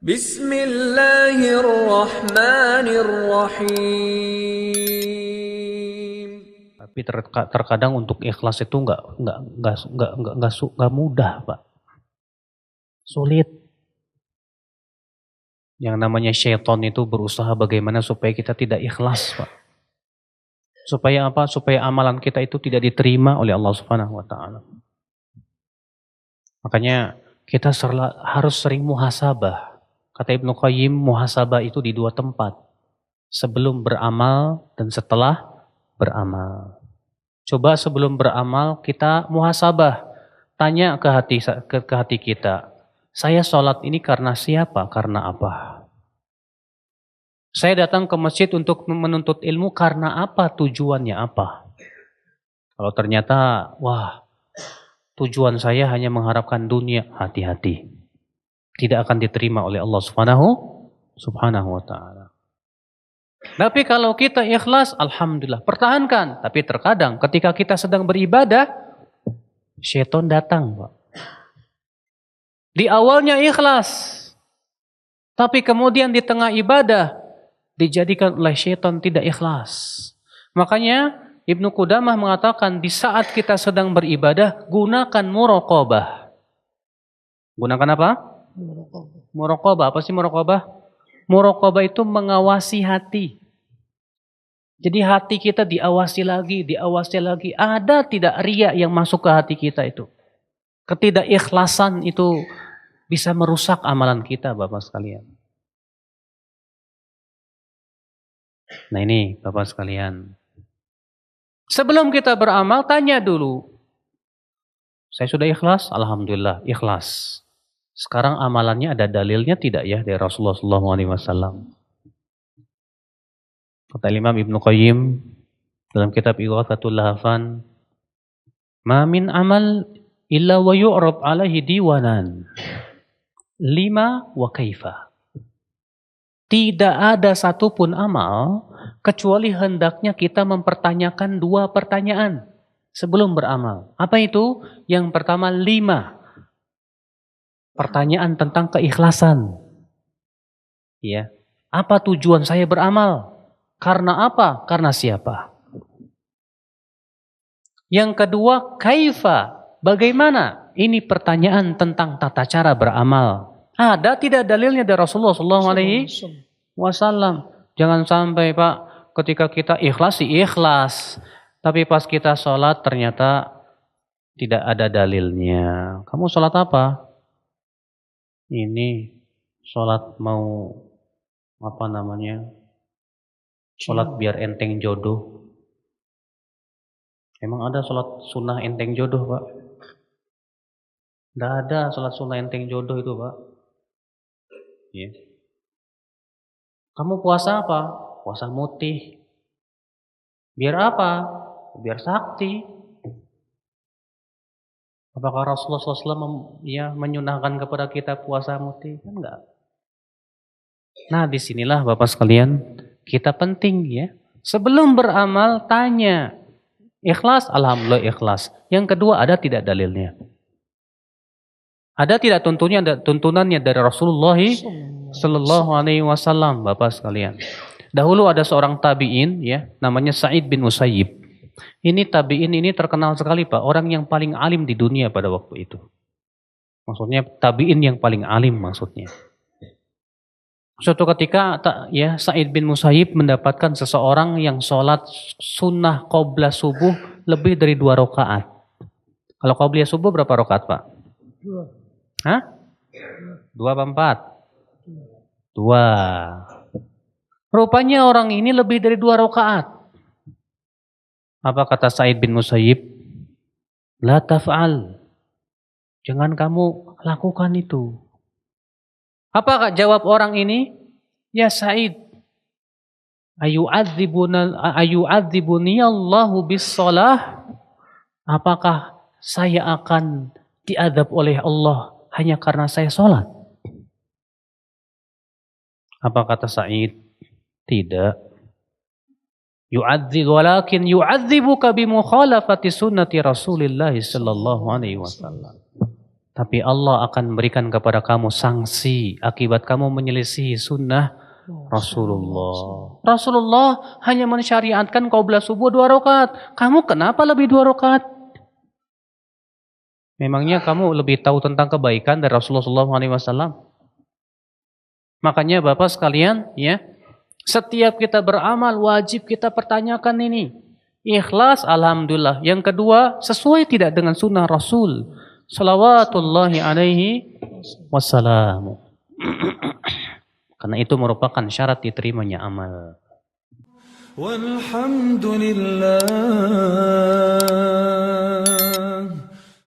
Bismillahirrahmanirrahim. Tapi terkadang untuk ikhlas itu nggak mudah, Pak. Sulit. Yang namanya syaitan itu berusaha bagaimana supaya kita tidak ikhlas, Pak. Supaya apa? Supaya amalan kita itu tidak diterima oleh Allah Subhanahu wa taala. Makanya kita harus sering muhasabah. Kata Ibnu Qayyim, muhasabah itu di dua tempat. Sebelum beramal dan setelah beramal. Coba sebelum beramal kita muhasabah. Tanya ke hati kita. Saya sholat ini karena siapa? Karena apa? Saya datang ke masjid untuk menuntut ilmu karena apa? Tujuannya apa? Kalau ternyata, wah, tujuan saya hanya mengharapkan dunia, hati-hati. Tidak akan diterima oleh Allah Subhanahu wa ta'ala. Tapi kalau kita ikhlas, alhamdulillah, pertahankan. Tapi terkadang ketika kita sedang beribadah, syaitan datang, Pak. Di awalnya ikhlas, tapi kemudian di tengah ibadah dijadikan oleh syaitan tidak ikhlas. Makanya Ibnu Qudamah mengatakan di saat kita sedang beribadah gunakan muraqabah. Gunakan apa? Muraqabah. Apa sih muraqabah? Muraqabah itu mengawasi hati. Jadi hati kita diawasi lagi. Ada tidak riya yang masuk ke hati kita itu? Ketidakikhlasan itu bisa merusak amalan kita, Bapak sekalian. Nah ini, Bapak sekalian. Sebelum kita beramal, tanya dulu. Saya sudah ikhlas? Alhamdulillah, ikhlas. Sekarang amalannya ada dalilnya tidak ya dari Rasulullah SAW? Kata Imam Ibnu Qayyim dalam kitab Ighathatul Lahafan, "Ma min amal illa wa yu'rab alaihi diwanan. Lima wa kaifa." Tidak ada satupun amal kecuali hendaknya kita mempertanyakan dua pertanyaan sebelum beramal. Apa itu? Yang pertama 5. Pertanyaan tentang keikhlasan. Ya. Apa tujuan saya beramal? Karena apa? Karena siapa? Yang kedua, kaifa? Bagaimana? Ini pertanyaan tentang tata cara beramal. Ada tidak dalilnya dari Rasulullah SAW? Jangan sampai, Pak, ketika kita ikhlas, tapi pas kita sholat ternyata tidak ada dalilnya. Kamu sholat apa? Ini sholat mau apa namanya? Sholat biar enteng jodoh. Emang ada sholat sunnah enteng jodoh, Pak? Tidak ada sholat sunnah enteng jodoh itu, Pak. Ya. Kamu puasa apa? Puasa mutih. Biar apa? Biar sakti. Apakah Rasulullah SAW menyunahkan kepada kita puasa mutih? Kan enggak. Nah, disinilah Bapak sekalian, kita penting ya. Sebelum beramal, tanya. Ikhlas? Alhamdulillah ikhlas. Yang kedua, ada tidak dalilnya? Ada tidak tuntunannya dari Rasulullah Sallallahu Alaihi Wasallam, Bapak sekalian? Dahulu ada seorang tabi'in, ya, namanya Sa'id bin Musayyib. Ini tabi'in ini terkenal sekali, Pak, orang yang paling alim di dunia pada waktu itu. Maksudnya tabi'in yang paling alim maksudnya. Suatu ketika, ya, Sa'id bin Musayyib mendapatkan seseorang yang sholat sunnah qobliyah subuh lebih dari 2 rakaat. Kalau qobliyah subuh berapa rakaat, Pak? 2. Hah? 2 apa 4? 2. Rupanya orang ini lebih dari 2 rakaat. Apa kata Sa'id bin Musayyib? La taf'al. Jangan kamu lakukan itu. Apa jawab orang ini? Ya Sa'id, ayu'adzibuni Allahu bis-shalah? Apakah saya akan diadab oleh Allah hanya karena saya sholat? Apa kata Sa'id? Tidak. Walakin yu'adzibuka bimukhalafati sunnati Rasulillah sallallahu alaihi wasallam. Tapi Allah akan berikan kepada kamu sanksi akibat kamu menyelisihi sunnah Rasulullah. Rasulullah hanya mensyariatkan qaublah subuh 2 rakaat. Kamu kenapa lebih 2 rakaat? Memangnya kamu lebih tahu tentang kebaikan dari Rasulullah SAW? Makanya Bapak sekalian, ya, setiap kita beramal wajib kita pertanyakan ini. Ikhlas, alhamdulillah. Yang kedua, sesuai tidak dengan sunnah Rasul salawatullahi alaihi wassalam. Karena itu merupakan syarat diterimanya amal. Walhamdulillah.